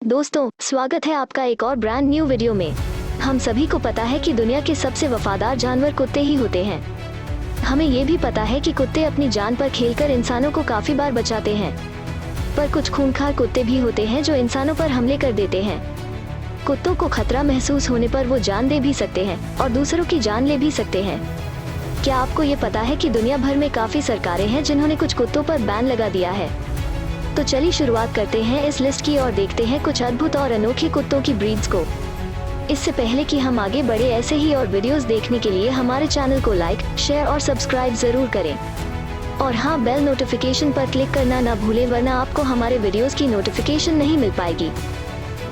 दोस्तों, स्वागत है आपका एक और ब्रांड न्यू वीडियो में। हम सभी को पता है कि दुनिया के सबसे वफादार जानवर कुत्ते ही होते हैं। हमें ये भी पता है कि कुत्ते अपनी जान पर खेलकर इंसानों को काफी बार बचाते हैं, पर कुछ खूंखार कुत्ते भी होते हैं जो इंसानों पर हमले कर देते हैं। कुत्तों को खतरा महसूस होने पर वो जान दे भी सकते हैं और दूसरों की जान ले भी सकते हैं। क्या आपको ये पता है कि दुनिया भर में काफी सरकारें हैं जिन्होंने कुछ कुत्तों पर बैन लगा दिया है? तो चलिए शुरुआत करते हैं इस लिस्ट की और देखते हैं कुछ अद्भुत और अनोखे कुत्तों की ब्रीड्स को। इससे पहले कि हम आगे बढ़े, ऐसे ही और वीडियोस देखने के लिए हमारे चैनल को लाइक, शेयर और सब्सक्राइब जरूर करें। और हाँ, बेल नोटिफिकेशन पर क्लिक करना ना भूलें, वरना आपको हमारे वीडियोस की नोटिफिकेशन नहीं मिल पाएगी।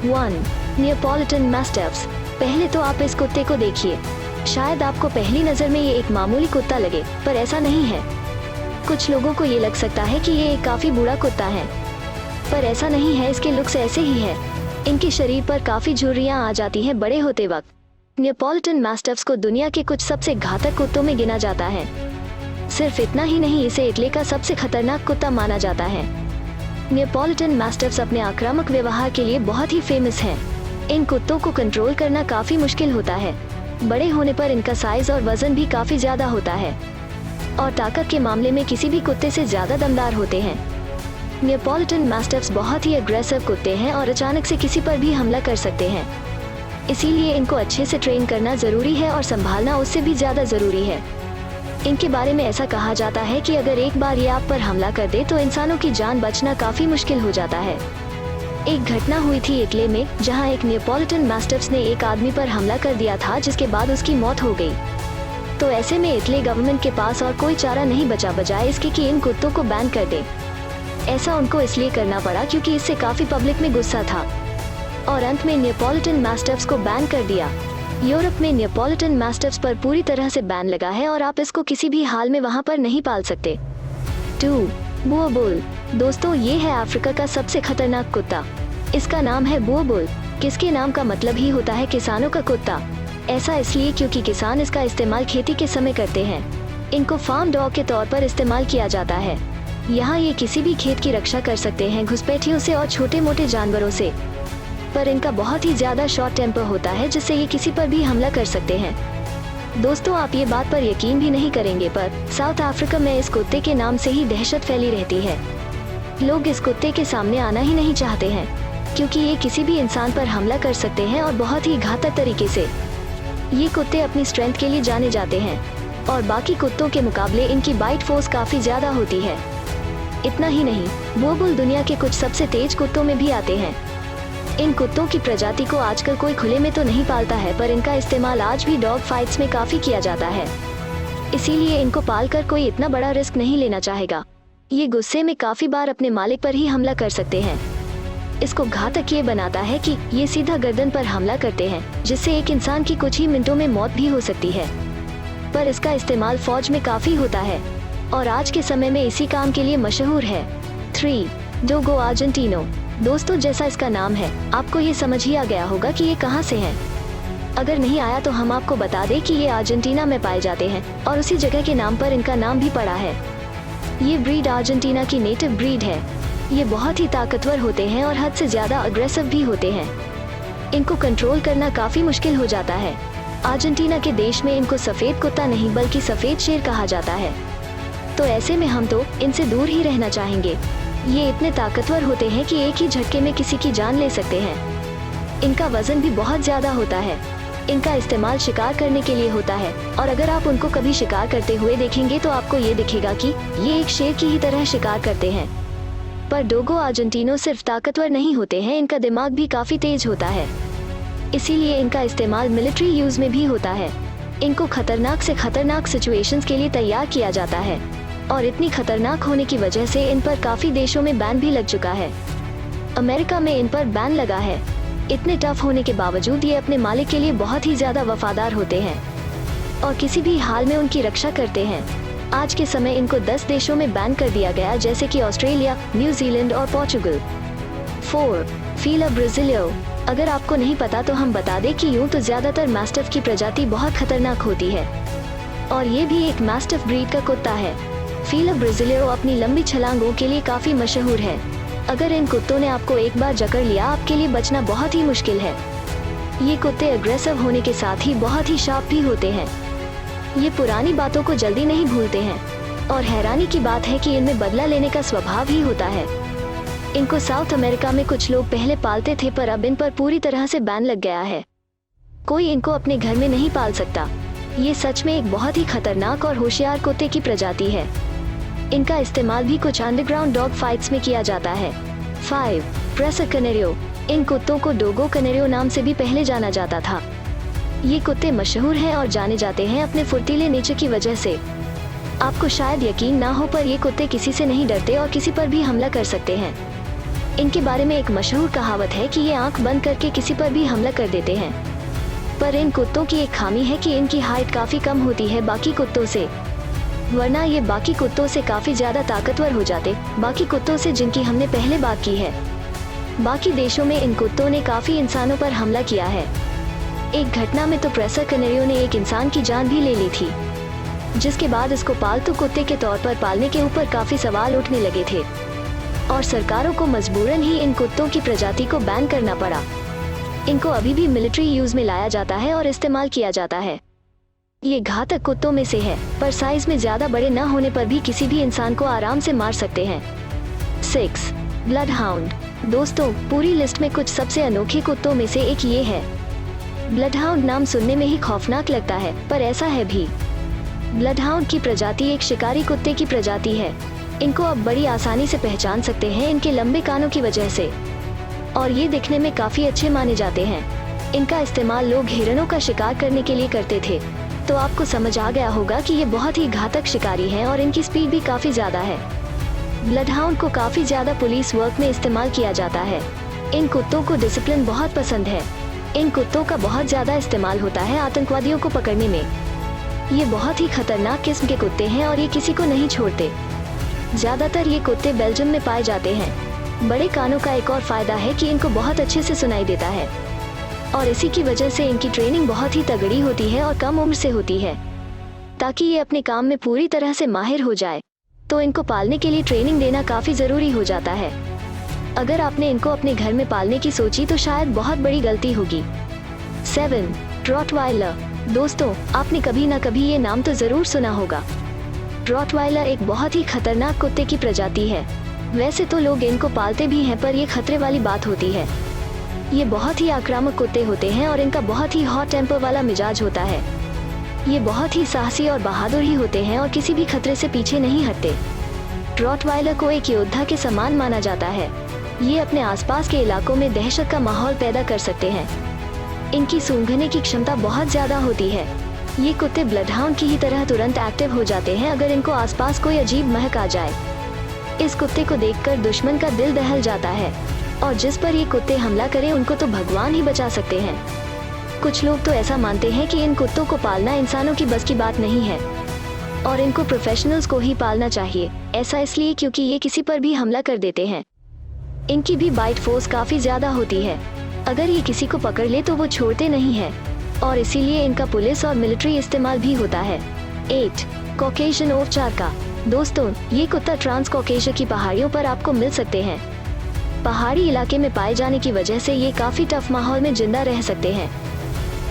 1. नियोपॉलिटन मैस्टिफ्स। पहले तो आप इस कुत्ते को देखिए। शायद आपको पहली नज़र में ये एक मामूली कुत्ता लगे, पर ऐसा नहीं है। कुछ लोगों को ये लग सकता है कि ये एक काफी बूढ़ा कुत्ता है, पर ऐसा नहीं है। इसके लुक्स ऐसे ही है। इनके शरीर पर काफी झुर्रियां आ जाती हैं बड़े होते वक्त। नियोपॉलिटन मैस्टिफ्स को दुनिया के कुछ सबसे घातक कुत्तों में गिना जाता है। सिर्फ इतना ही नहीं, इसे इटली का सबसे खतरनाक कुत्ता माना जाता है। नियोपॉलिटन मैस्टिफ्स अपने आक्रामक व्यवहार के लिए बहुत ही फेमस हैं। इन कुत्तों को कंट्रोल करना काफी मुश्किल होता है। बड़े होने पर इनका साइज और वजन भी काफी ज्यादा होता है और ताकत के मामले में किसी भी कुत्ते से ज्यादा दमदार होते हैं। नियोपॉलिटन मैस्टिफ्स बहुत ही अग्रेसिव कुत्ते हैं और अचानक से किसी पर भी हमला कर सकते हैं। इसीलिए इनको अच्छे से ट्रेन करना जरूरी है और संभालना उससे भी ज्यादा जरूरी है। इनके बारे में ऐसा कहा जाता है कि अगर एक बार ये आप पर हमला कर दे तो इंसानों की जान बचना काफी मुश्किल हो जाता है। एक घटना हुई थी इटली में, जहां एक नियोपॉलिटन मैस्टिफ्स ने एक आदमी पर हमला कर दिया था, जिसके बाद उसकी मौत हो गई। तो ऐसे में इटली गवर्नमेंट के पास और कोई चारा नहीं बचा बजाय इसके कि इन कुत्तों को बैन कर दे। ऐसा उनको इसलिए करना पड़ा क्योंकि इससे काफी पब्लिक में गुस्सा था और अंत में नियोपॉलिटन मैस्टिफ्स को बैन कर दिया। यूरोप में नियोपॉलिटन मैस्टिफ्स पर पूरी तरह से बैन लगा है और आप इसको किसी भी हाल में वहां पर नहीं पाल सकते। 2. बुओबुल। दोस्तों, ये है अफ्रीका का सबसे खतरनाक कुत्ता। इसका नाम है बुओबुल। किसके नाम का मतलब ही होता है किसानों का कुत्ता। ऐसा इसलिए क्योंकि किसान इसका इस्तेमाल खेती के समय करते हैं। इनको फार्म डॉग के तौर पर इस्तेमाल किया जाता है। यहाँ ये किसी भी खेत की रक्षा कर सकते हैं, घुसपैठियों से और छोटे मोटे जानवरों से। पर इनका बहुत ही ज्यादा शॉर्ट टेम्पर होता है, जिससे ये किसी पर भी हमला कर सकते हैं। दोस्तों, आप ये बात पर यकीन भी नहीं करेंगे, पर साउथ अफ्रीका में इस कुत्ते के नाम से ही दहशत फैली रहती है। लोग इस कुत्ते के सामने आना ही नहीं चाहते हैं, क्योंकि ये किसी भी इंसान पर हमला कर सकते हैं और बहुत ही घातक तरीके से। ये कुत्ते अपनी स्ट्रेंथ के लिए जाने जाते हैं और बाकी कुत्तों के मुकाबले इनकी बाइट फोर्स काफी ज्यादा होती है। इतना ही नहीं, बुओबुल दुनिया के कुछ सबसे तेज कुत्तों में भी आते हैं। इन कुत्तों की प्रजाति को आजकल कोई खुले में तो नहीं पालता है, पर इनका इस्तेमाल आज भी डॉग फाइट्स में काफी किया जाता है। इसीलिए इनको पालकर कोई इतना बड़ा रिस्क नहीं लेना चाहेगा। ये गुस्से में काफी बार अपने मालिक पर ही हमला कर सकते हैं। इसको घातक ये बनाता है कि ये सीधा गर्दन पर हमला करते हैं, जिससे एक इंसान की कुछ ही मिनटों में मौत भी हो सकती है। पर इसका इस्तेमाल फौज में काफी होता है और आज के समय में इसी काम के लिए मशहूर है। 3. डोगो आर्जेंटिनो। दोस्तों, जैसा इसका नाम है, आपको ये समझ ही आ गया होगा कि ये कहाँ से हैं। अगर नहीं आया तो हम आपको बता दें कि ये अर्जेंटीना में पाए जाते हैं और उसी जगह के नाम पर इनका नाम भी पड़ा है। ये ब्रीड अर्जेंटीना की नेटिव ब्रीड है। ये बहुत ही ताकतवर होते हैं और हद से ज्यादा अग्रेसिव भी होते हैं। इनको कंट्रोल करना काफी मुश्किल हो जाता है। अर्जेंटीना के देश में इनको सफेद कुत्ता नहीं बल्कि सफेद शेर कहा जाता है। तो ऐसे में हम तो इनसे दूर ही रहना चाहेंगे। ये इतने ताकतवर होते हैं कि एक ही झटके में किसी की जान ले सकते हैं। इनका वजन भी बहुत ज्यादा होता है। इनका इस्तेमाल शिकार करने के लिए होता है और अगर आप उनको कभी शिकार करते हुए देखेंगे तो आपको ये दिखेगा कि ये एक शेर की ही तरह शिकार करते हैं। पर डोगो आर्जेंटिनो सिर्फ ताकतवर नहीं होते हैं, इनका दिमाग भी काफी तेज होता है। इसीलिए इनका इस्तेमाल मिलिट्री यूज में भी होता है। इनको खतरनाक से खतरनाक सिचुएशंस के लिए तैयार किया जाता है और इतनी खतरनाक होने की वजह से इन पर काफी देशों में बैन भी लग चुका है। अमेरिका में इन पर बैन लगा है। इतने टफ होने के बावजूद ये अपने मालिक के लिए बहुत ही ज्यादा वफादार होते हैं और किसी भी हाल में उनकी रक्षा करते हैं। आज के समय इनको 10 देशों में बैन कर दिया गया, जैसे कि ऑस्ट्रेलिया, न्यूजीलैंड और पोर्चुगल। 4. फीला ब्राजीलियो। अगर आपको नहीं पता तो हम बता दें कि यूं तो ज्यादातर मैस्टिफ की प्रजाति बहुत खतरनाक होती है और ये भी एक मैस्टिफ ब्रीड का कुत्ता है। फीला ब्राजीलियो अपनी लंबी छलांगों के लिए काफी मशहूर है। अगर इन कुत्तों ने आपको एक बार जकड़ लिया, आपके लिए बचना बहुत ही मुश्किल है। ये कुत्ते अग्रेसिव होने के साथ ही बहुत ही शार्प भी होते हैं। ये पुरानी बातों को जल्दी नहीं भूलते हैं और हैरानी की बात है कि इनमें बदला लेने का स्वभाव ही होता है। इनको साउथ अमेरिका में कुछ लोग पहले पालते थे, पर अब इन पर पूरी तरह से बैन लग गया है। कोई इनको अपने घर में नहीं पाल सकता। ये सच में एक बहुत ही खतरनाक और होशियार कुत्ते की प्रजाति है। इनका इस्तेमाल भी कुछ अंडरग्राउंड डॉग फाइट्स में किया जाता है। 5. प्रेसर कनेरियो। इन कुत्तों को डोगो कनेरियो नाम से भी पहले जाना जाता था। ये कुत्ते मशहूर हैं और जाने जाते हैं अपने फुर्तीले नेचर की वजह से। आपको शायद यकीन ना हो, पर ये कुत्ते किसी से नहीं डरते और किसी पर भी हमला कर सकते हैं। इनके बारे में एक मशहूर कहावत है कि ये आंख बंद करके किसी पर भी हमला कर देते हैं। पर इन कुत्तों की एक खामी है कि इनकी हाइट काफी कम होती है बाकी कुत्तों से, वरना ये बाकी कुत्तों से काफी ज्यादा ताकतवर हो जाते, बाकी कुत्तों से जिनकी हमने पहले बात की है। बाकी देशों में इन कुत्तों ने काफी इंसानों पर हमला किया है। एक घटना में तो प्रेसर कनेरियो ने एक इंसान की जान भी ले ली थी, जिसके बाद इसको पालतू कुत्ते के तौर पर पालने के ऊपर काफी सवाल उठने लगे थे और सरकारों को मजबूरन ही इन कुत्तों की प्रजाति को बैन करना पड़ा। इनको अभी भी मिलिट्री यूज में लाया जाता है और इस्तेमाल किया जाता है। ये घातक कुत्तों में से है, पर साइज में ज्यादा बड़े न होने पर भी किसी भी इंसान को आराम से मार सकते हैं। 6. Blood hound. दोस्तों, पूरी लिस्ट में कुछ सबसे अनोखे कुत्तों में से एक ये है। ब्लड हाउंड नाम सुनने में ही खौफनाक लगता है, पर ऐसा है भी। ब्लड हाउंड की प्रजाति एक शिकारी कुत्ते की प्रजाति है। इनको अब बड़ी आसानी से पहचान सकते हैं इनके लंबे कानों की वजह से, और ये दिखने में काफी अच्छे माने जाते हैं। इनका इस्तेमाल लोग हिरणों का शिकार करने के लिए करते थे, तो आपको समझ आ गया होगा कि ये बहुत ही घातक शिकारी हैं और इनकी स्पीड भी काफी ज्यादा है। ब्लड हाउंड को काफी ज्यादा पुलिस वर्क में इस्तेमाल किया जाता है। इन कुत्तों को डिसिप्लिन बहुत पसंद है। इन कुत्तों का बहुत ज्यादा इस्तेमाल होता है आतंकवादियों को पकड़ने में। ये बहुत ही खतरनाक किस्म के कुत्ते हैं और ये किसी को नहीं छोड़ते। ज्यादातर ये कुत्ते बेल्जियम में पाए जाते हैं। बड़े कानों का एक और फायदा है कि इनको बहुत अच्छे से सुनाई देता है, और इसी की वजह से इनकी ट्रेनिंग बहुत ही तगड़ी होती है और कम उम्र से होती है, ताकि ये अपने काम में पूरी तरह से माहिर हो जाए। तो इनको पालने के लिए ट्रेनिंग देना काफी जरूरी हो जाता है। अगर आपने इनको अपने घर में पालने की सोची तो शायद बहुत बड़ी गलती होगी। 7. रॉटवाइलर। दोस्तों, आपने कभी ना कभी ये नाम तो जरूर सुना होगा। रॉटवाइलर एक बहुत ही खतरनाक कुत्ते की प्रजाति है। वैसे तो लोग इनको पालते भी हैं, पर ये खतरे वाली बात होती है। ये बहुत ही आक्रामक कुत्ते होते हैं और इनका बहुत ही हॉट टेम्पर वाला मिजाज होता है। ये बहुत ही साहसी और बहादुर ही होते हैं और किसी भी खतरे से पीछे नहीं हटते। रॉटवाइलर को एक योद्धा के समान माना जाता है। ये अपने आसपास के इलाकों में दहशत का माहौल पैदा कर सकते हैं। इनकी सूंघने की क्षमता बहुत ज्यादा होती है। ये कुत्ते ब्लड हाउंड की ही तरह तुरंत एक्टिव हो जाते हैं अगर इनको आसपास कोई अजीब महक आ जाए। इस कुत्ते को देखकर दुश्मन का दिल दहल जाता है, और जिस पर ये कुत्ते हमला करें उनको तो भगवान ही बचा सकते हैं। कुछ लोग तो ऐसा मानते हैं कि इन कुत्तों को पालना इंसानों की बस की बात नहीं है और इनको प्रोफेशनल्स को ही पालना चाहिए। ऐसा इसलिए क्योंकि ये किसी पर भी हमला कर देते हैं। इनकी भी बाइट फोर्स काफी ज्यादा होती है। अगर ये किसी को पकड़ ले तो वो छोड़ते नहीं है, और इसीलिए इनका पुलिस और मिलिट्री इस्तेमाल भी होता है। 8. कॉकेशियन ओवचारका। दोस्तों, ये कुत्ता ट्रांस कॉकेशिया की पहाड़ियों पर आपको मिल सकते हैं। पहाड़ी इलाके में पाए जाने की वजह से ये काफी टफ माहौल में जिंदा रह सकते हैं।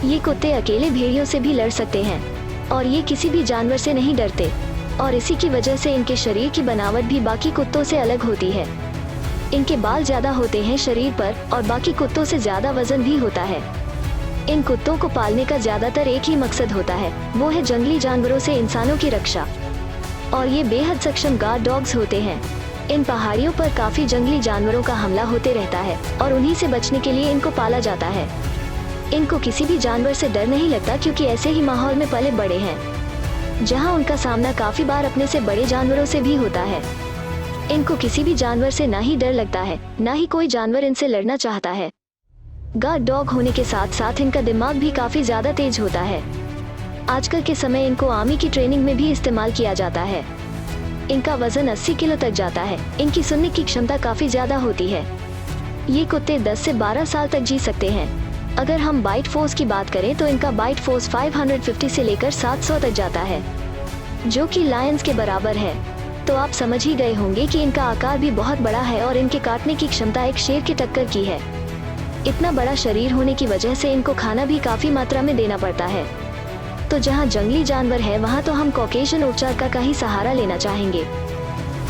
ये कुत्ते अकेले भेड़ियों से भी लड़ सकते हैं और ये किसी भी जानवर से नहीं डरते, और इसी की वजह से इनके शरीर की बनावट भी बाकी कुत्तों से अलग होती है। इनके बाल ज्यादा होते हैं शरीर पर और बाकी कुत्तों से ज्यादा वजन भी होता है। इन कुत्तों को पालने का ज्यादातर एक ही मकसद होता है, वो है जंगली जानवरों से इंसानों की रक्षा, और ये बेहद सक्षम गार्ड डॉग्स होते हैं। इन पहाड़ियों पर काफी जंगली जानवरों का हमला होते रहता है और उन्हीं से बचने के लिए इनको पाला जाता है। इनको किसी भी जानवर से डर नहीं लगता क्योंकि ऐसे ही माहौल में पले बड़े हैं, जहां उनका सामना काफी बार अपने से बड़े जानवरों से भी होता है। इनको किसी भी जानवर से ना ही डर लगता है, ना ही कोई जानवर इनसे लड़ना चाहता है। गार्ड डॉग होने के साथ साथ इनका दिमाग भी काफी ज्यादा तेज होता है। आजकल के समय इनको आर्मी की ट्रेनिंग में भी इस्तेमाल किया जाता है। इनका वजन 80 किलो तक जाता है। इनकी सुनने की क्षमता काफी ज्यादा होती है। ये कुत्ते 10 से 12 साल तक जी सकते हैं। अगर हम बाइट फोर्स की बात करें तो इनका बाइट फोर्स 550 से लेकर 700 तक जाता है, जो कि लायंस के बराबर है। तो आप समझ ही गए होंगे कि इनका आकार भी बहुत बड़ा है और इनके काटने की क्षमता एक शेर की टक्कर की है। इतना बड़ा शरीर होने की वजह से इनको खाना भी काफी मात्रा में देना पड़ता है। तो जहाँ जंगली जानवर है वहाँ तो हम कॉकेशियन ओर्चर्का का ही सहारा लेना चाहेंगे,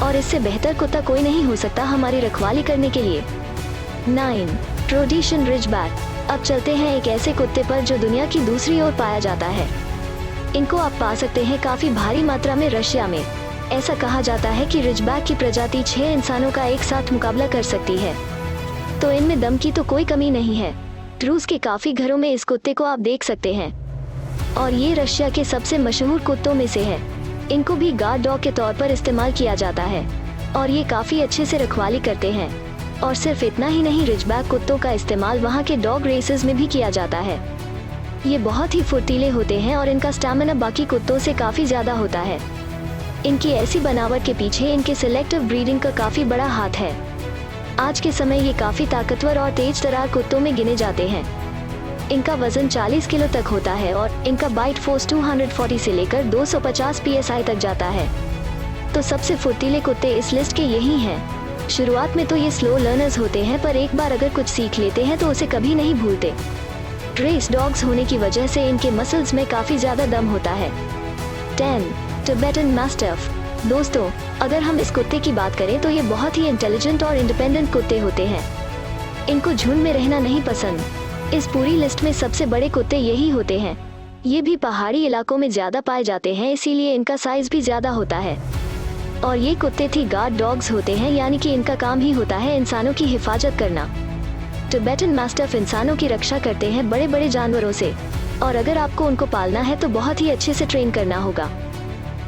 और इससे बेहतर कुत्ता कोई नहीं हो सकता हमारी रखवाली करने के लिए। 9. ट्रोडिशन रिजबैक। अब चलते हैं एक ऐसे कुत्ते पर जो दुनिया की दूसरी ओर पाया जाता है। इनको आप पा सकते हैं काफी भारी मात्रा में रशिया में। ऐसा कहा जाता है कि रिजबैक की प्रजाति 6 इंसानों का एक साथ मुकाबला कर सकती है। तो इनमें दम की तो कोई कमी नहीं है। रूस के काफी घरों में इस कुत्ते को आप देख सकते हैं, और ये रशिया के सबसे मशहूर कुत्तों में से है। इनको भी गार्ड डॉग के तौर पर इस्तेमाल किया जाता है, और ये काफी अच्छे से रखवाली करते हैं। और सिर्फ इतना ही नहीं, रिजबैक कुत्तों का इस्तेमाल वहाँ के डॉग रेसेस में भी किया जाता है। ये बहुत ही फुर्तीले होते हैं और इनका स्टैमिना बाकी कुत्तों से काफी ज्यादा होता है। इनकी ऐसी बनावट के पीछे इनके सिलेक्टिव ब्रीडिंग का काफी बड़ा हाथ है। आज के समय ये काफी ताकतवर और तेज तर्रार कुत्तों में गिने जाते हैं। इनका वजन 40 किलो तक होता है और इनका बाइट फोर्स 240 से लेकर 250 PSI तक जाता है। तो सबसे फुर्तीले कुत्ते इस लिस्ट के यही हैं। शुरुआत में तो ये स्लो लर्नर्स होते हैं, पर एक बार अगर कुछ सीख लेते हैं तो उसे कभी नहीं भूलते। रेस डॉग्स होने की वजह से इनके मसल्स में काफी ज्यादा दम होता है। 10. Tibetan mastiff. दोस्तों, अगर हम इस कुत्ते की बात करें तो ये बहुत ही इंटेलिजेंट और इंडिपेंडेंट कुत्ते होते हैं। इनको झुंड में रहना नहीं पसंद। इस पूरी लिस्ट में सबसे बड़े कुत्ते यही होते हैं। ये भी पहाड़ी इलाकों में ज्यादा पाए जाते हैं, इसीलिए इनका साइज भी ज्यादा होता है। और ये कुत्ते थी गार्ड डॉग्स होते हैं, यानी कि इनका काम ही होता है इंसानों की हिफाजत करना। टिबेटन मैस्टिफ इंसानों की रक्षा करते हैं बड़े बड़े जानवरों से, और अगर आपको उनको पालना है तो बहुत ही अच्छे से ट्रेन करना होगा,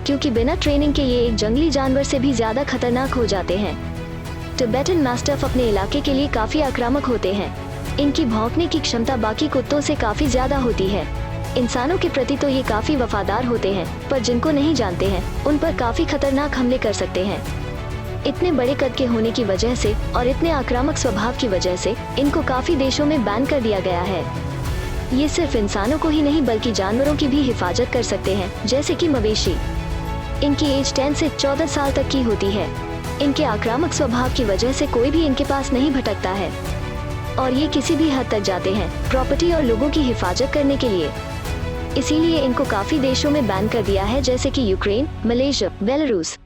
क्योंकि बिना ट्रेनिंग के ये एक जंगली जानवर से भी ज्यादा खतरनाक हो जाते हैं। टिबेटन मैस्टिफ अपने इलाके के लिए काफी आक्रामक होते हैं। इनकी भौंकने की क्षमता बाकी कुत्तों से काफी ज्यादा होती है। इंसानों के प्रति तो ये काफी वफादार होते हैं, पर जिनको नहीं जानते हैं उन पर काफी खतरनाक हमले कर सकते हैं। इतने बड़े कद के होने की वजह से और इतने आक्रामक स्वभाव की वजह से इनको काफी देशों में बैन कर दिया गया है। ये सिर्फ इंसानों को ही नहीं बल्कि जानवरों की भी हिफाजत कर सकते हैं, जैसे कि मवेशी। इनकी एज 10 से 14 साल तक की होती है। इनके आक्रामक स्वभाव की वजह से कोई भी इनके पास नहीं भटकता है, और ये किसी भी हद तक जाते हैं प्रॉपर्टी और लोगों की हिफाजत करने के लिए। इसीलिए इनको काफी देशों में बैन कर दिया है, जैसे कि यूक्रेन, मलेशिया, बेलारूस।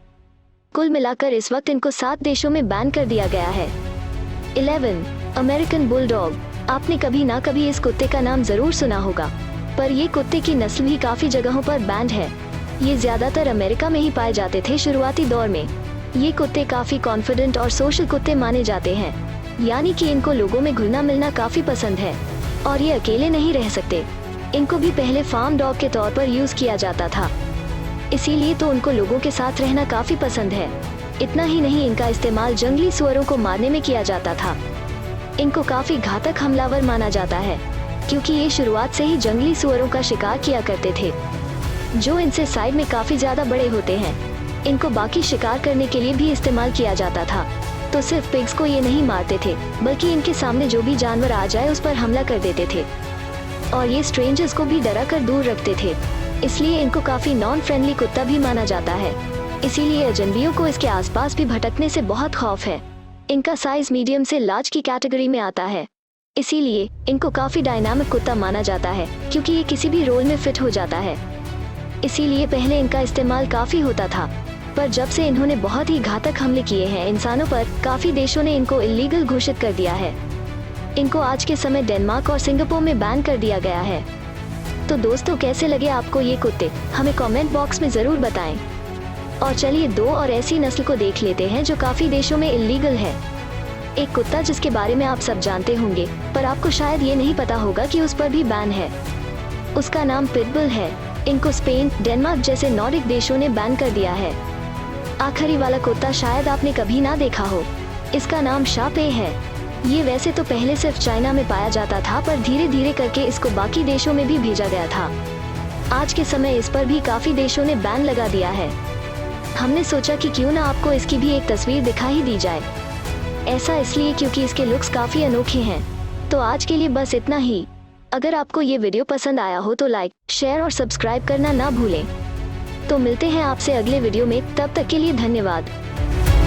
कुल मिलाकर इस वक्त इनको 7 देशों में बैन कर दिया गया है। 11. American bulldog. आपने कभी ना कभी इस कुत्ते का नाम जरूर सुना होगा, पर ये कुत्ते की नस्ल भी काफी जगहों पर बैंड है। ये ज्यादातर अमेरिका में ही पाए जाते थे शुरुआती दौर में। ये कुत्ते काफी कॉन्फिडेंट और सोशल कुत्ते माने जाते हैं, यानी कि इनको लोगों में घुलना मिलना काफी पसंद है, और ये अकेले नहीं रह सकते। इनको भी पहले फार्म डॉग के तौर पर यूज किया जाता था, इसीलिए तो उनको लोगों के साथ रहना काफी पसंद है। इतना ही नहीं, इनका इस्तेमाल जंगली सुअरों को मारने में किया जाता था। इनको काफी घातक हमलावर माना जाता है, क्योंकि ये शुरुआत से ही जंगली सुअरों का शिकार किया करते थे, जो इनसे साइज में काफी ज्यादा बड़े होते हैं। इनको बाकी शिकार करने के लिए भी इस्तेमाल किया जाता था। तो सिर्फ पिग्स को ये नहीं मारते थे, बल्कि इनके सामने जो भी जानवर आ जाए उस पर हमला कर देते थे, और ये स्ट्रेंजर्स को भी डरा कर दूर रखते थे। इसलिए इनको काफी नॉन फ्रेंडली कुत्ता भी माना जाता है। इसीलिए अजनबियों को इसके आसपास भी भटकने से बहुत खौफ है। इनका साइज मीडियम से लार्ज की कैटेगरी में आता है, इसीलिए इनको काफी डायनामिक कुत्ता माना जाता है, क्योंकि ये किसी भी रोल में फिट हो जाता है। इसीलिए पहले इनका इस्तेमाल काफी होता था, पर जब से इन्होंने बहुत ही घातक हमले किए हैं इंसानों पर, काफी देशों ने इनको इलीगल घोषित कर दिया है। इनको आज के समय डेनमार्क और सिंगापुर में बैन कर दिया गया है। तो दोस्तों, कैसे लगे आपको ये कुत्ते? हमें कमेंट बॉक्स में जरूर बताएं। और चलिए 2 और ऐसी नस्ल को देख लेते हैं जो काफी देशों में इलीगल है। एक कुत्ता जिसके बारे में आप सब जानते होंगे, पर आपको शायद ये नहीं पता होगा कि उस पर भी बैन है। उसका नाम पिटबुल है। इनको स्पेन, डेनमार्क जैसे नॉर्डिक देशों ने बैन कर दिया है। आखिरी वाला कुत्ता शायद आपने कभी ना देखा हो। इसका नाम शापे है। ये वैसे तो पहले सिर्फ चाइना में पाया जाता था, पर धीरे धीरे करके इसको बाकी देशों में भी भेजा गया था। आज के समय इस पर भी काफी देशों ने बैन लगा दिया है। हमने सोचा कि क्यों ना आपको इसकी भी एक तस्वीर दिखा ही दी जाए। ऐसा इसलिए क्योंकि इसके लुक्स काफी अनोखे हैं। तो आज के लिए बस इतना ही। अगर आपको ये वीडियो पसंद आया हो तो लाइक, शेयर और सब्सक्राइब करना ना भूलें। तो मिलते हैं आपसे अगले वीडियो में, तब तक के लिए धन्यवाद।